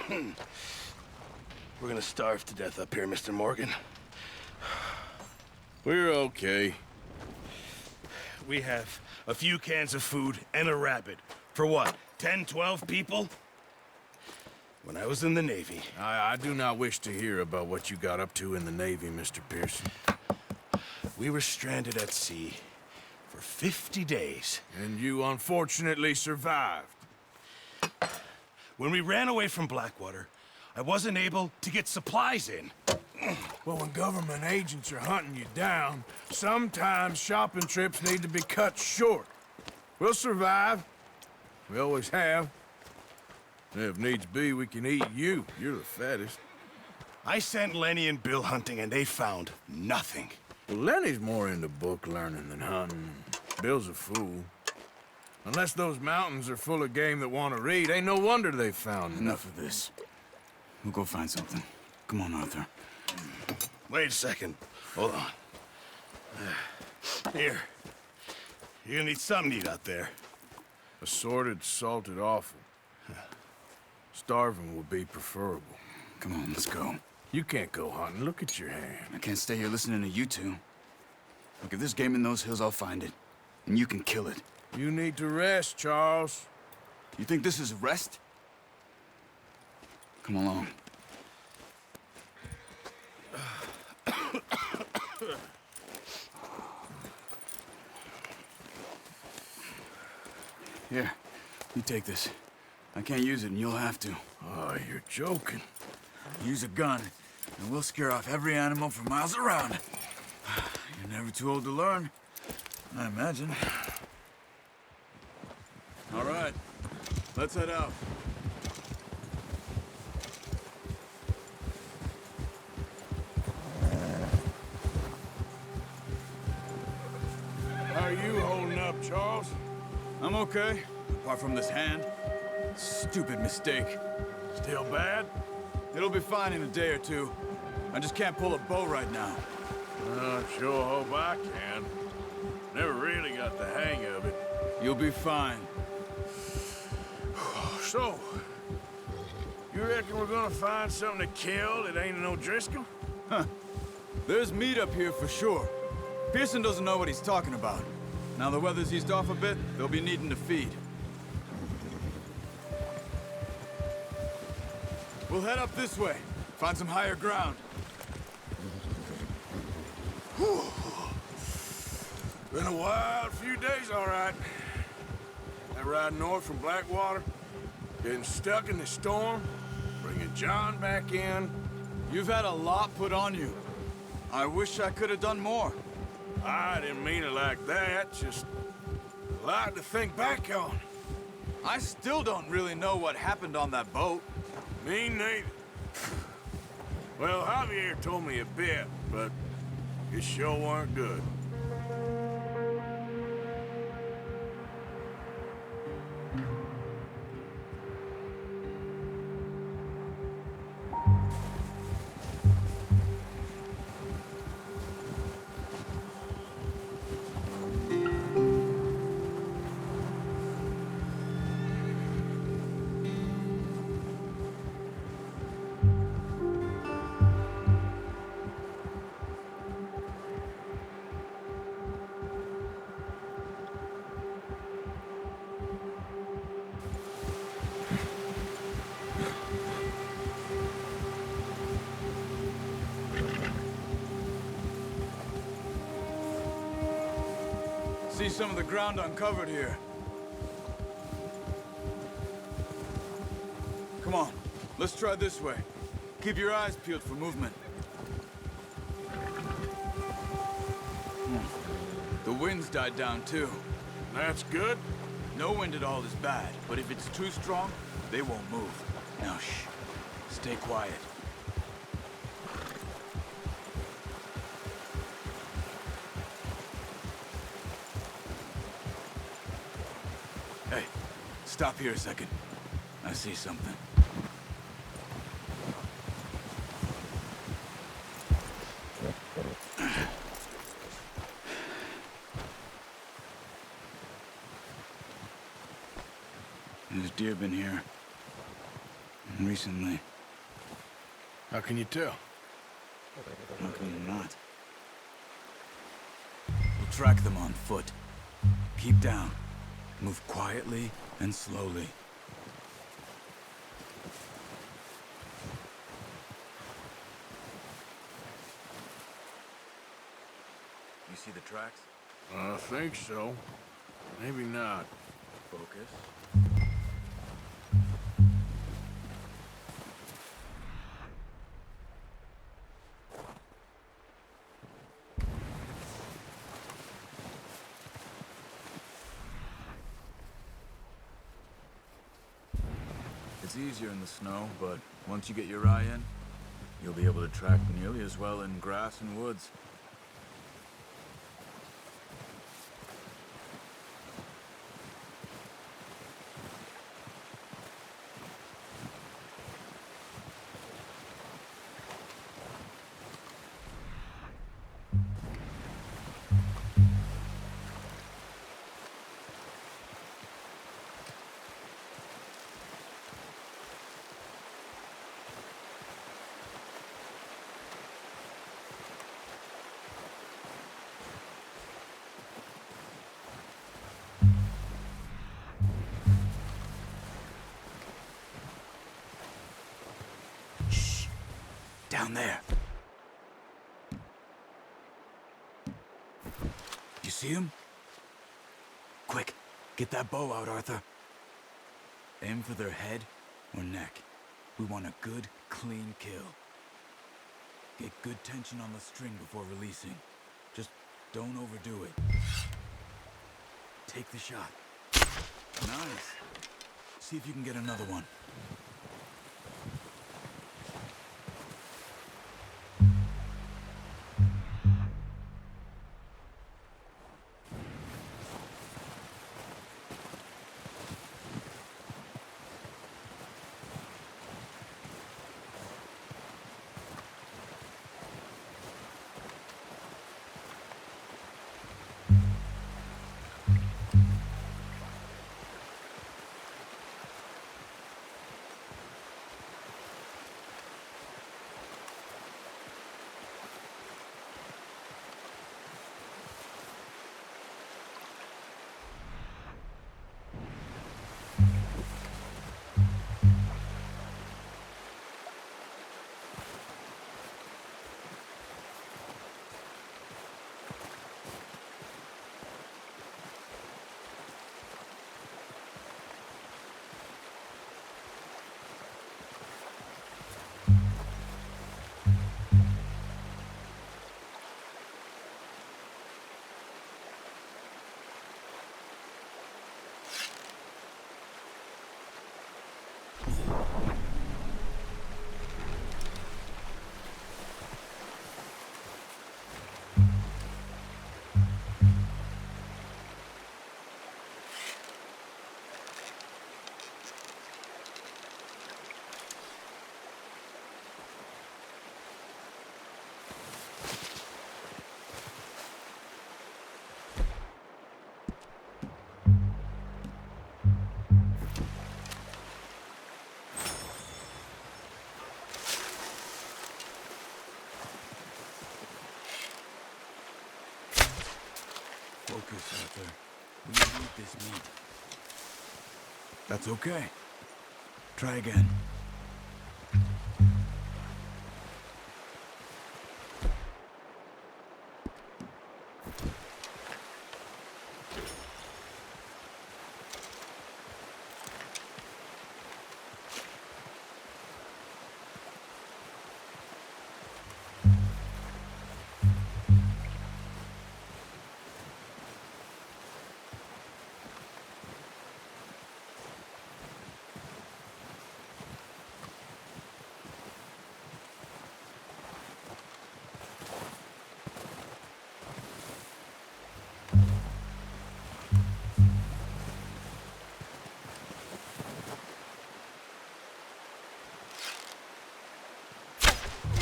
We're gonna starve to death up here, Mr. Morgan. We're okay. We have a few cans of food and a rabbit. For what, 10, 12 people? When I was in the Navy... I do not wish to hear about what you got up to in the Navy, Mr. Pearson. We were stranded at sea for 50 days. And you unfortunately survived. When we ran away from Blackwater, I wasn't able to get supplies in. Well, when government agents are hunting you down, sometimes shopping trips need to be cut short. We'll survive. We always have. And if needs be, we can eat you. You're the fattest. I sent Lenny and Bill hunting, and they found nothing. Well, Lenny's more into book learning than hunting. Bill's a fool. Unless those mountains are full of game that want to read, ain't no wonder they found Enough of this. We'll go find something. Come on, Arthur. Wait a second. Hold on. Here. You're gonna need something to eat out there. Assorted, salted offal. Starving would be preferable. Come on, let's go. You can't go hunting. Look at your hand. I can't stay here listening to you two. Look, if there's game in those hills, I'll find it. And you can kill it. You need to rest, Charles. You think this is rest? Come along. Here, you take this. I can't use it, and you'll have to. Oh, you're joking. Use a gun, and we'll scare off every animal for miles around. You're never too old to learn, I imagine. All right, let's head out. How are you holding up, Charles? I'm okay, apart from this hand. Stupid mistake. Still bad? It'll be fine in a day or two. I just can't pull a bow right now. I sure hope I can. Never really got the hang of it. You'll be fine. So, you reckon we're gonna find something to kill that ain't no Driscoll? Huh. There's meat up here for sure. Pearson doesn't know what he's talking about. Now the weather's eased off a bit, they'll be needing to feed. We'll head up this way. Find some higher ground. Whew. Been a wild few days, all right. That ride north from Blackwater, getting stuck in the storm, bringing John back in. You've had a lot put on you. I wish I could have done more. I didn't mean it like that, just a lot to think back on. I still don't really know what happened on that boat. Me neither. Well, Javier told me a bit, but it sure weren't good. See some of the ground uncovered here. Come on, let's try this way. Keep your eyes peeled for movement. The wind's died down too. That's good. No wind at all is bad, but if it's too strong, they won't move. Now shh, stay quiet. Hey, stop here a second. I see something. There's deer been here. recently. How can you tell? How can you not? We'll track them on foot. Keep down. Move quietly and slowly. You see the tracks? I think so. Maybe not. Focus. It's easier in the snow, but once you get your eye in, you'll be able to track nearly as well in grass and woods. Down there. You see him? Quick, get that bow out, Arthur. Aim for their head or neck. We want a good, clean kill. Get good tension on the string before releasing. Just don't overdo it. Take the shot. Nice. See if you can get another one. Focus, Arthur. We need this meat. That's okay. Try again.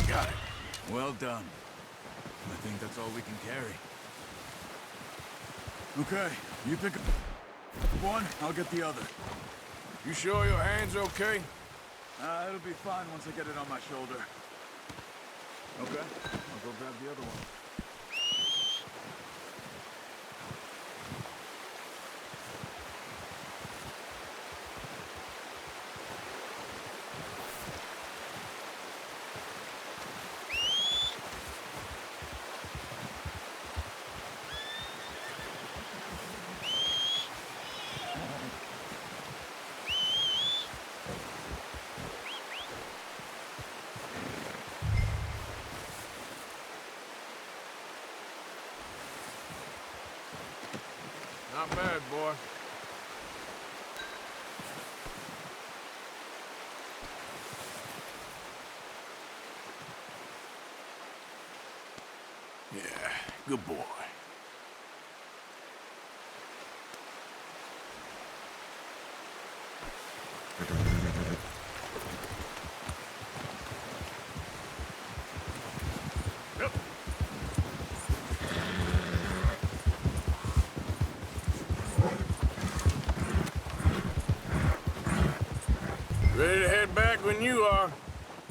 Got it. Well done. I think that's all we can carry. Okay, you pick up one, I'll get the other. You sure your hand's okay? It'll be fine once I get it on my shoulder. Okay, I'll go grab the other one. Not bad, boy. Yeah, good boy. Yep. Ready to head back when you are.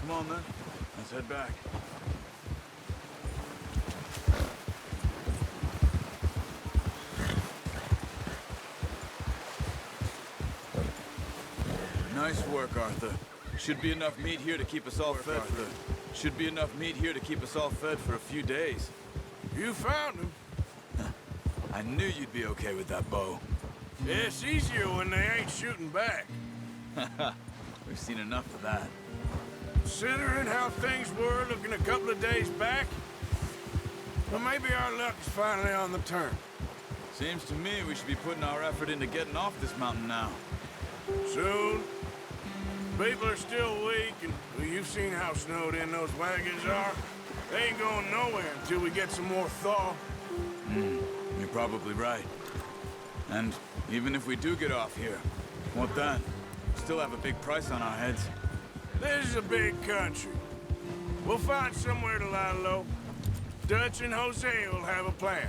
Come on, then. Let's head back. Nice work, Arthur. Should be enough meat here to keep us all fed for a few days. You found him. I knew you'd be okay with that bow. Yeah, it's easier when they ain't shooting back. We've seen enough of that. Considering how things were looking a couple of days back, well, maybe our luck is finally on the turn. Seems to me we should be putting our effort into getting off this mountain now. Soon. People are still weak, and well, you've seen how snowed in those wagons are. They ain't going nowhere until we get some more thaw. You're probably right. And even if we do get off here, what then? Still have a big price on our heads. This is a big country. We'll find somewhere to lie low. Dutch and Jose will have a plan.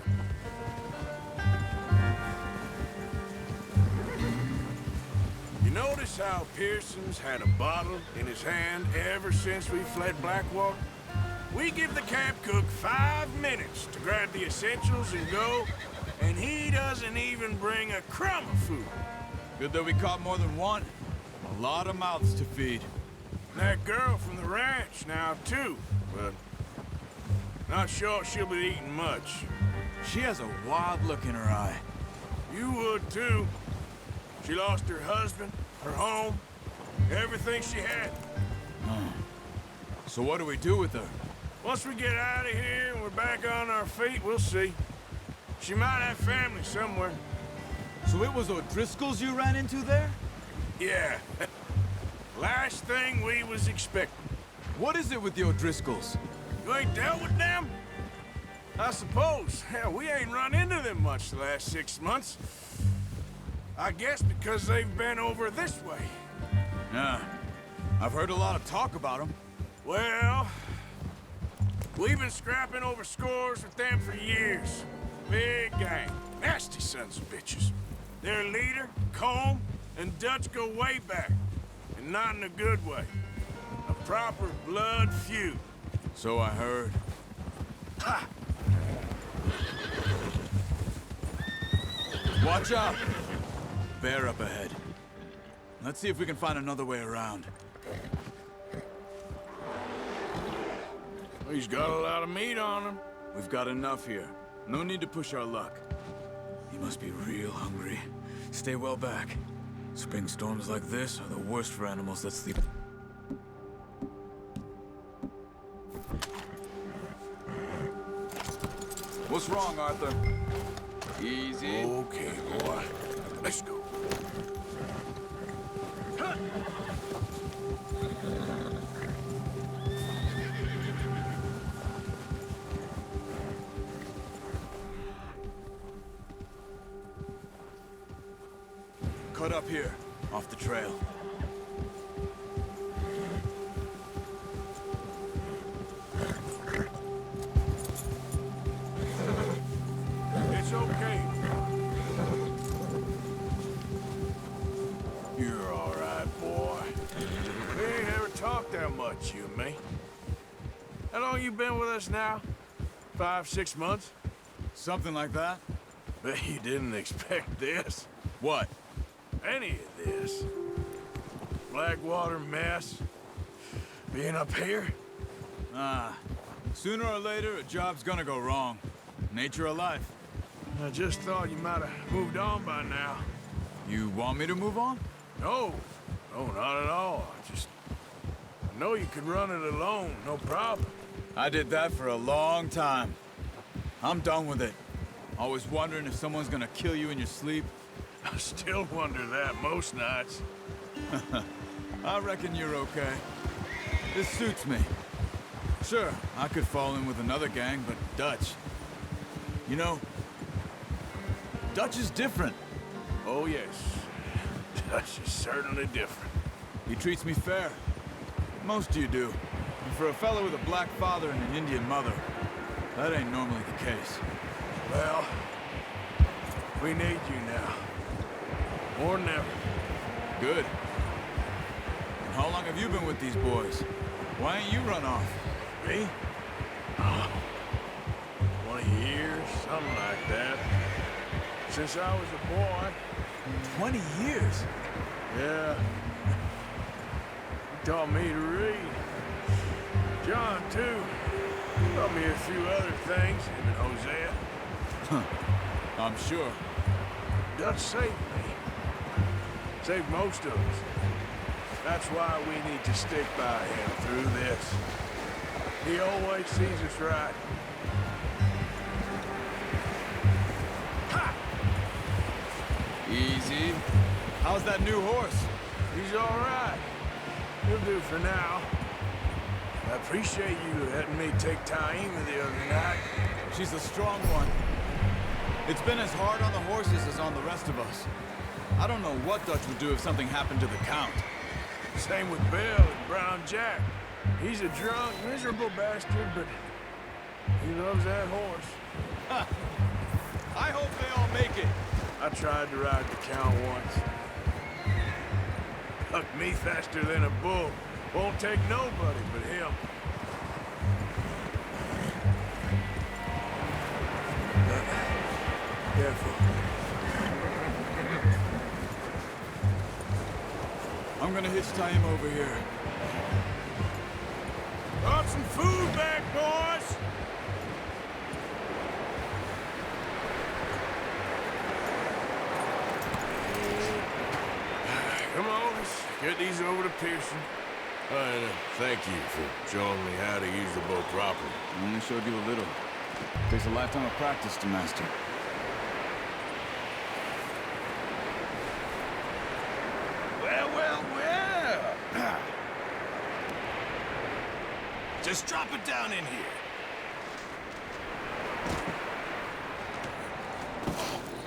You notice how Pearson's had a bottle in his hand ever since we fled Blackwater? We give the camp cook 5 minutes to grab the essentials and go, and he doesn't even bring a crumb of food. Good that we caught more than one. A lot of mouths to feed. That girl from the ranch now, too, but not sure she'll be eating much. She has a wild look in her eye. You would, too. She lost her husband, her home, everything she had. So what do we do with her? Once we get out of here and we're back on our feet, we'll see. She might have family somewhere. So it was O'Driscoll's you ran into there? Yeah. Last thing we was expecting. What is it with the O'Driscolls? You ain't dealt with them? I suppose. Hell, we ain't run into them much the last 6 months. I guess because they've been over this way. Yeah. I've heard a lot of talk about them. Well, we've been scrapping over scores with them for years. Big gang. Nasty sons of bitches. Their leader, Combe, and Dutch go way back. And not in a good way. A proper blood feud. So I heard. Ha! Watch out! Bear up ahead. Let's see if we can find another way around. He's got a lot of meat on him. We've got enough here. No need to push our luck. He must be real hungry. Stay well back. Spring storms like this are the worst for animals that sleep. What's wrong, Arthur? Easy. Okay, boy. Let's go. Cut up here, off the trail. It's okay. You're all right, boy. We ain't talk that much, you and me. How long you been with us now? 5, 6 months? Something like that? Bet you didn't expect this. What? Any of this. Blackwater mess. Being up here? Sooner or later, a job's gonna go wrong. Nature of life. I just thought you might have moved on by now. You want me to move on? No. No, not at all. I know you could run it alone, no problem. I did that for a long time. I'm done with it. Always wondering if someone's gonna kill you in your sleep. I still wonder that most nights. I reckon you're okay. This suits me. Sure, I could fall in with another gang, but Dutch... You know, Dutch is different. Oh, yes. Dutch is certainly different. He treats me fair. Most of you do. And for a fellow with a black father and an Indian mother, that ain't normally the case. Well, we need you now. More than ever. Good. And how long have you been with these boys? Why ain't you run off? Me? Oh, 20 years, something like that. Since I was a boy. 20 years? Yeah. He taught me to read. John, too. Taught me a few other things, him and Hosea. I'm sure. Dutch saved me. Saved most of us. That's why we need to stick by him through this. He always sees us right. Ha! Easy. How's that new horse? He's all right. He'll do for now. I appreciate you letting me take Taima the other night. She's a strong one. It's been as hard on the horses as on the rest of us. I don't know what Dutch would do if something happened to the Count. Same with Bill and Brown Jack. He's a drunk, miserable bastard, but he loves that horse. I hope they all make it. I tried to ride the Count once. Hucked me faster than a bull. Won't take nobody but him. Careful. I'm gonna hitch Taima over here. Brought some food back, boys! Come on, let's get these over to Pearson. And thank you for showing me how to use the boat properly. I only showed you a little. Takes a lifetime of practice to master. Well, well, well. Just drop it down in here.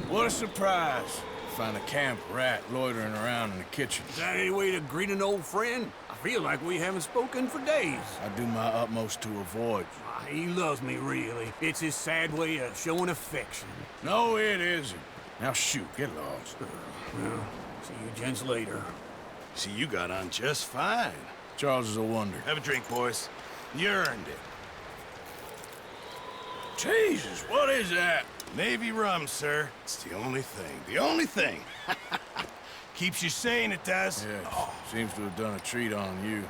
What a surprise. Find a camp rat loitering around in the kitchen. Is that any way to greet an old friend? I feel like we haven't spoken for days. I do my utmost to avoid you. He loves me, really. It's his sad way of showing affection. No, it isn't. Now shoot, get lost. Well, see you gents later. See, you got on just fine. Charles is a wonder. Have a drink, boys. You earned it. Jesus, what is that? Navy rum, sir. It's the only thing. The only thing. Keeps you sane, it does. Yeah, seems to have done a treat on you.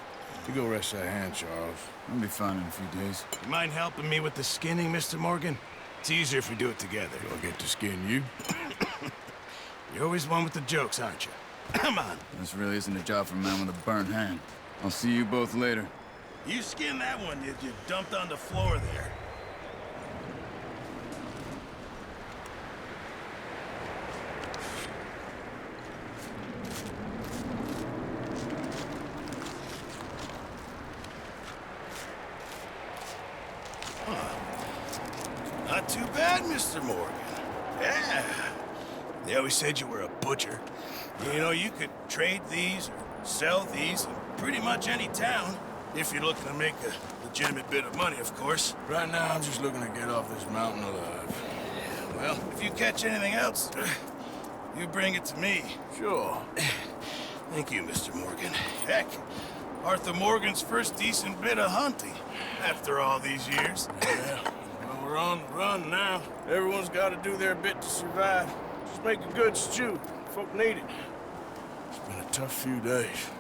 You go rest that hand, Charles. I'll be fine in a few days. You mind helping me with the skinning, Mr. Morgan? It's easier if we do it together. Do I get to skin you? You're always one with the jokes, aren't you? Come on. This really isn't a job for a man with a burnt hand. I'll see you both later. You skinned that one you dumped on the floor there. Not too bad, Mr. Morgan. Yeah. They always said you were a butcher. You know, you could trade these or sell these in pretty much any town. If you're looking to make a legitimate bit of money, of course. Right now, I'm just looking to get off this mountain alive. Well, if you catch anything else, you bring it to me. Sure. Thank you, Mr. Morgan. Heck, Arthur Morgan's first decent bit of hunting after all these years. Yeah, well, we're on the run now. Everyone's got to do their bit to survive. Just make a good stew. Folk need it. It's been a tough few days.